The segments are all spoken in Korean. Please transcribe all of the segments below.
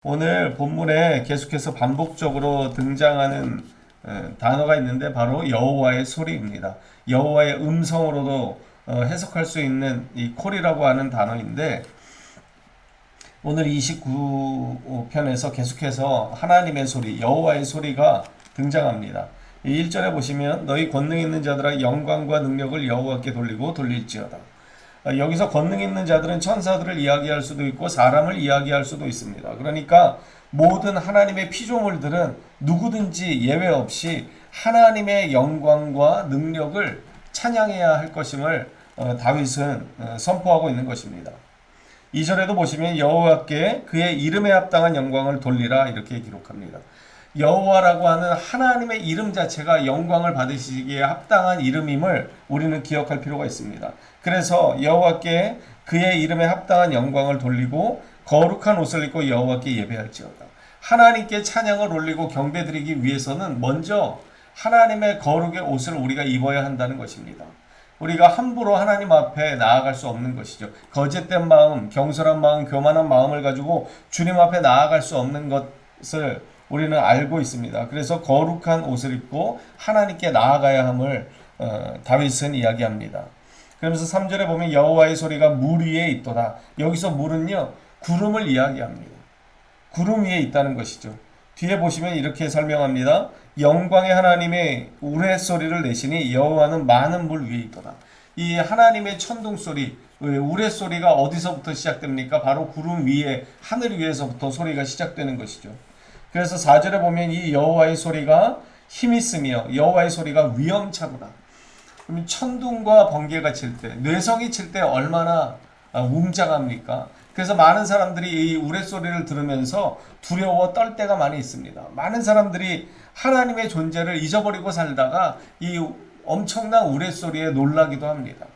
오늘 본문에 계속해서 반복적으로 등장하는 단어가 있는데 바로 여호와의 소리입니다. 여호와의 음성으로도 해석할 수 있는 이 콜이라고 하는 단어인데 오늘 29편에서 계속해서 하나님의 소리, 여호와의 소리가 등장합니다. 1절에 보시면 너희 권능 있는 자들아 영광과 능력을 여호와께 돌리고 돌릴지어다. 여기서 권능 있는 자들은 천사들을 이야기할 수도 있고 사람을 이야기할 수도 있습니다. 그러니까 모든 하나님의 피조물들은 누구든지 예외 없이 하나님의 영광과 능력을 찬양해야 할 것임을 다윗은 선포하고 있는 것입니다. 2절에도 보시면 여호와께 그의 이름에 합당한 영광을 돌리라 이렇게 기록합니다. 여호와라고 하는 하나님의 이름 자체가 영광을 받으시기에 합당한 이름임을 우리는 기억할 필요가 있습니다. 그래서 여호와께 그의 이름에 합당한 영광을 돌리고 거룩한 옷을 입고 여호와께 예배할지어다. 하나님께 찬양을 올리고 경배드리기 위해서는 먼저 하나님의 거룩의 옷을 우리가 입어야 한다는 것입니다. 우리가 함부로 하나님 앞에 나아갈 수 없는 것이죠. 거짓된 마음, 경솔한 마음, 교만한 마음을 가지고 주님 앞에 나아갈 수 없는 것을 우리는 알고 있습니다. 그래서 거룩한 옷을 입고 하나님께 나아가야 함을 다윗은 이야기합니다. 그러면서 3절에 보면 여호와의 소리가 물 위에 있도다. 여기서 물은요 구름을 이야기합니다. 구름 위에 있다는 것이죠. 뒤에 보시면 이렇게 설명합니다. 영광의 하나님의 우레소리를 내시니 여호와는 많은 물 위에 있도다. 이 하나님의 천둥소리, 우레소리가 어디서부터 시작됩니까? 바로 구름 위에, 하늘 위에서부터 소리가 시작되는 것이죠. 그래서 4절에 보면 이 여호와의 소리가 힘있으며 여호와의 소리가 위엄차도다. 그럼 천둥과 번개가 칠 때, 뇌성이 칠 때 얼마나 웅장합니까? 그래서 많은 사람들이 이 우레소리를 들으면서 두려워 떨 때가 많이 있습니다. 많은 사람들이 하나님의 존재를 잊어버리고 살다가 이 엄청난 우레소리에 놀라기도 합니다.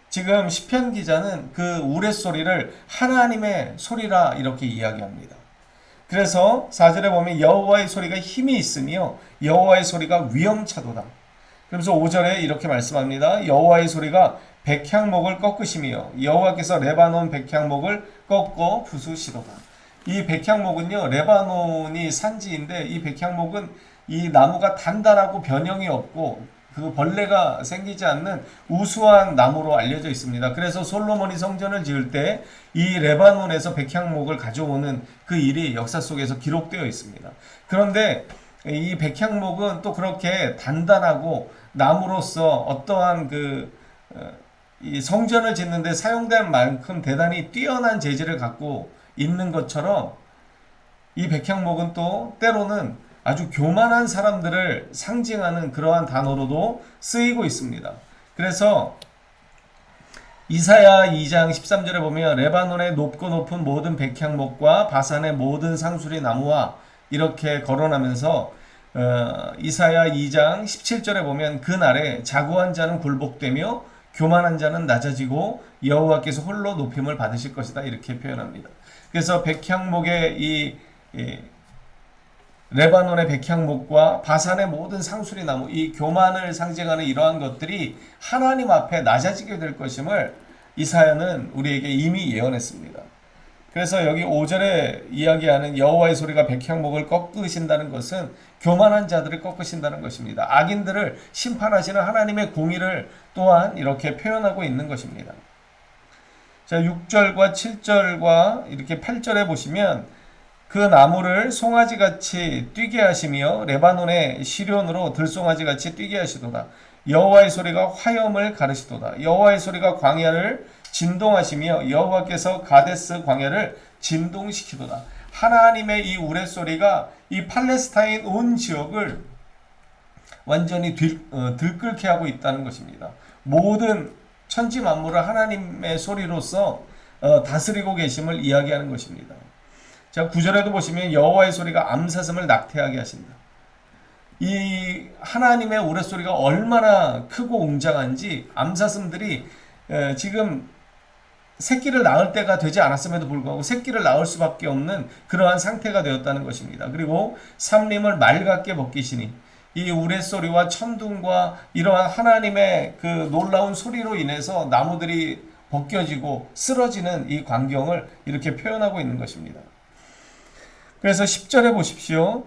지금 시편 기자는 그 우레소리를 하나님의 소리라 이렇게 이야기합니다. 그래서 4절에 보면 여호와의 소리가 힘이 있으며 여호와의 소리가 위엄차도다. 그러면서 5절에 이렇게 말씀합니다. 여호와의 소리가 백향목을 꺾으시며 여호와께서 레바논 백향목을 꺾어 부수시도다. 이 백향목은요 레바논이 산지인데 이 백향목은 이 나무가 단단하고 변형이 없고 그 벌레가 생기지 않는 우수한 나무로 알려져 있습니다. 그래서 솔로몬이 성전을 지을 때 이 레바논에서 백향목을 가져오는 그 일이 역사 속에서 기록되어 있습니다. 그런데 이 백향목은 또 그렇게 단단하고 나무로서 어떠한 이 성전을 짓는데 사용될 만큼 대단히 뛰어난 재질을 갖고 있는 것처럼 이 백향목은 또 때로는 아주 교만한 사람들을 상징하는 그러한 단어로도 쓰이고 있습니다. 그래서 이사야 2장 13절에 보면 레바논의 높고 높은 모든 백향목과 바산의 모든 상수리 나무와 이렇게 거론하면서 이사야 2장 17절에 보면 그날에 자고한 자는 굴복되며 교만한 자는 낮아지고 여호와께서 홀로 높임을 받으실 것이다 이렇게 표현합니다. 그래서 백향목의 이 레바논의 백향목과 바산의 모든 상수리 나무, 이 교만을 상징하는 이러한 것들이 하나님 앞에 낮아지게 될 것임을 이사야는 우리에게 이미 예언했습니다. 그래서 여기 5절에 이야기하는 여호와의 소리가 백향목을 꺾으신다는 것은 교만한 자들을 꺾으신다는 것입니다. 악인들을 심판하시는 하나님의 공의를 또한 이렇게 표현하고 있는 것입니다. 자, 6절과 7절과 이렇게 8절에 보시면 그 나무를 송아지같이 뛰게 하시며 레바논의 시련으로 들송아지같이 뛰게 하시도다. 여호와의 소리가 화염을 가르시도다. 여호와의 소리가 광야를 진동하시며 여호와께서 가데스 광야를 진동시키도다. 하나님의 이 우레소리가 이 팔레스타인 온 지역을 완전히 들끓게 하고 있다는 것입니다. 모든 천지 만물을 하나님의 소리로서 다스리고 계심을 이야기하는 것입니다. 자, 9절에도 보시면 여호와의 소리가 암사슴을 낙태하게 하신다. 이 하나님의 우레소리가 얼마나 크고 웅장한지 암사슴들이 지금 새끼를 낳을 때가 되지 않았음에도 불구하고 새끼를 낳을 수밖에 없는 그러한 상태가 되었다는 것입니다. 그리고 삼림을 맑게 벗기시니 이 우레소리와 천둥과 이러한 하나님의 그 놀라운 소리로 인해서 나무들이 벗겨지고 쓰러지는 이 광경을 이렇게 표현하고 있는 것입니다. 그래서 10절에 보십시오.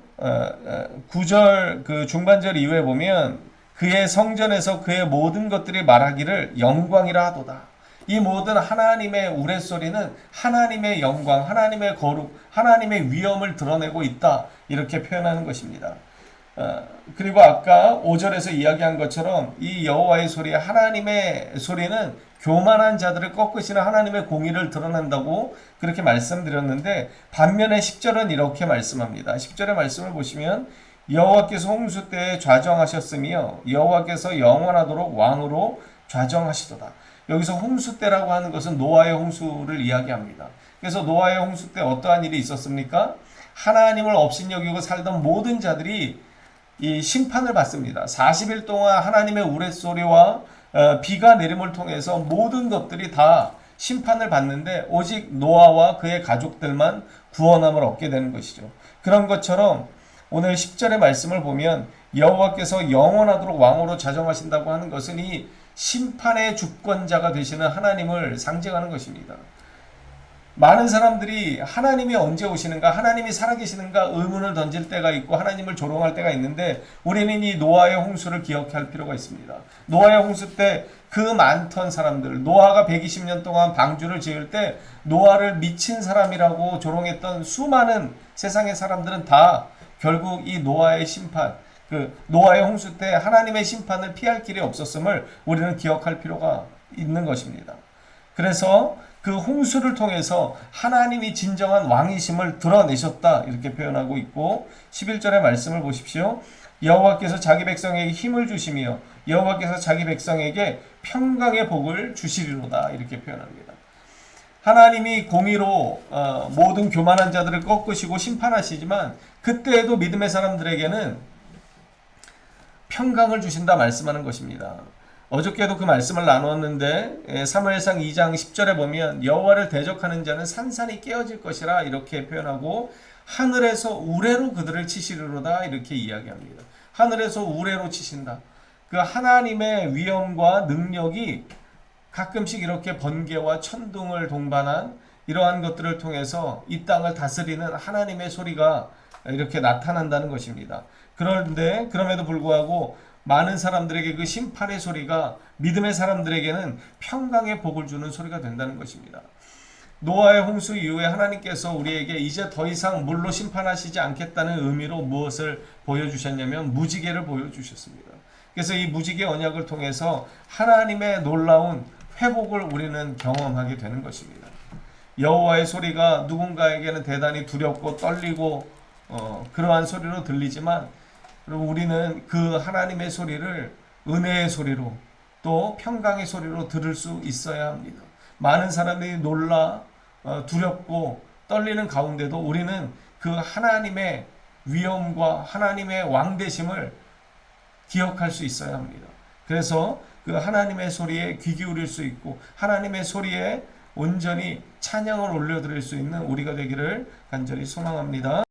9절 그 중반절 이후에 보면 그의 성전에서 그의 모든 것들이 말하기를 영광이라 하도다. 이 모든 하나님의 우레소리는 하나님의 영광, 하나님의 거룩, 하나님의 위엄을 드러내고 있다. 이렇게 표현하는 것입니다. 그리고 아까 5절에서 이야기한 것처럼 이 여호와의 소리, 하나님의 소리는 교만한 자들을 꺾으시는 하나님의 공의를 드러낸다고 그렇게 말씀드렸는데, 반면에 10절은 이렇게 말씀합니다. 10절의 말씀을 보시면 여호와께서 홍수 때에 좌정하셨으며 여호와께서 영원하도록 왕으로 좌정하시도다. 여기서 홍수 때라고 하는 것은 노아의 홍수를 이야기합니다. 그래서 노아의 홍수 때 어떠한 일이 있었습니까? 하나님을 업신여기고 살던 모든 자들이 이 심판을 받습니다. 40일 동안 하나님의 우레소리와 비가 내림을 통해서 모든 것들이 다 심판을 받는데 오직 노아와 그의 가족들만 구원함을 얻게 되는 것이죠. 그런 것처럼 오늘 10절의 말씀을 보면 여호와께서 영원하도록 왕으로 자정하신다고 하는 것은 이 심판의 주권자가 되시는 하나님을 상징하는 것입니다. 많은 사람들이 하나님이 언제 오시는가, 하나님이 살아계시는가 의문을 던질 때가 있고 하나님을 조롱할 때가 있는데, 우리는 이 노아의 홍수를 기억할 필요가 있습니다. 노아의 홍수 때 그 많던 사람들, 노아가 120년 동안 방주를 지을 때 노아를 미친 사람이라고 조롱했던 수많은 세상의 사람들은 다 결국 이 노아의 심판, 그 노아의 홍수 때 하나님의 심판을 피할 길이 없었음을 우리는 기억할 필요가 있는 것입니다. 그래서 그 홍수를 통해서 하나님이 진정한 왕이심을 드러내셨다, 이렇게 표현하고 있고, 11절의 말씀을 보십시오. 여호와께서 자기 백성에게 힘을 주시며 여호와께서 자기 백성에게 평강의 복을 주시리로다, 이렇게 표현합니다. 하나님이 공의로 모든 교만한 자들을 꺾으시고 심판하시지만 그때에도 믿음의 사람들에게는 평강을 주신다 말씀하는 것입니다. 어저께도 그 말씀을 나누었는데 사무엘상 2장 10절에 보면 여호와를 대적하는 자는 산산이 깨어질 것이라, 이렇게 표현하고 하늘에서 우레로 그들을 치시리로다, 이렇게 이야기합니다. 하늘에서 우레로 치신다. 그 하나님의 위엄과 능력이 가끔씩 이렇게 번개와 천둥을 동반한 이러한 것들을 통해서 이 땅을 다스리는 하나님의 소리가 이렇게 나타난다는 것입니다. 그런데 그럼에도 불구하고 많은 사람들에게 그 심판의 소리가 믿음의 사람들에게는 평강의 복을 주는 소리가 된다는 것입니다. 노아의 홍수 이후에 하나님께서 우리에게 이제 더 이상 물로 심판하시지 않겠다는 의미로 무엇을 보여주셨냐면 무지개를 보여주셨습니다. 그래서 이 무지개 언약을 통해서 하나님의 놀라운 회복을 우리는 경험하게 되는 것입니다. 여호와의 소리가 누군가에게는 대단히 두렵고 떨리고 그러한 소리로 들리지만, 그리고 우리는 그 하나님의 소리를 은혜의 소리로 또 평강의 소리로 들을 수 있어야 합니다. 많은 사람들이 놀라 두렵고 떨리는 가운데도 우리는 그 하나님의 위엄과 하나님의 왕되심을 기억할 수 있어야 합니다. 그래서 그 하나님의 소리에 귀 기울일 수 있고 하나님의 소리에 온전히 찬양을 올려드릴 수 있는 우리가 되기를 간절히 소망합니다.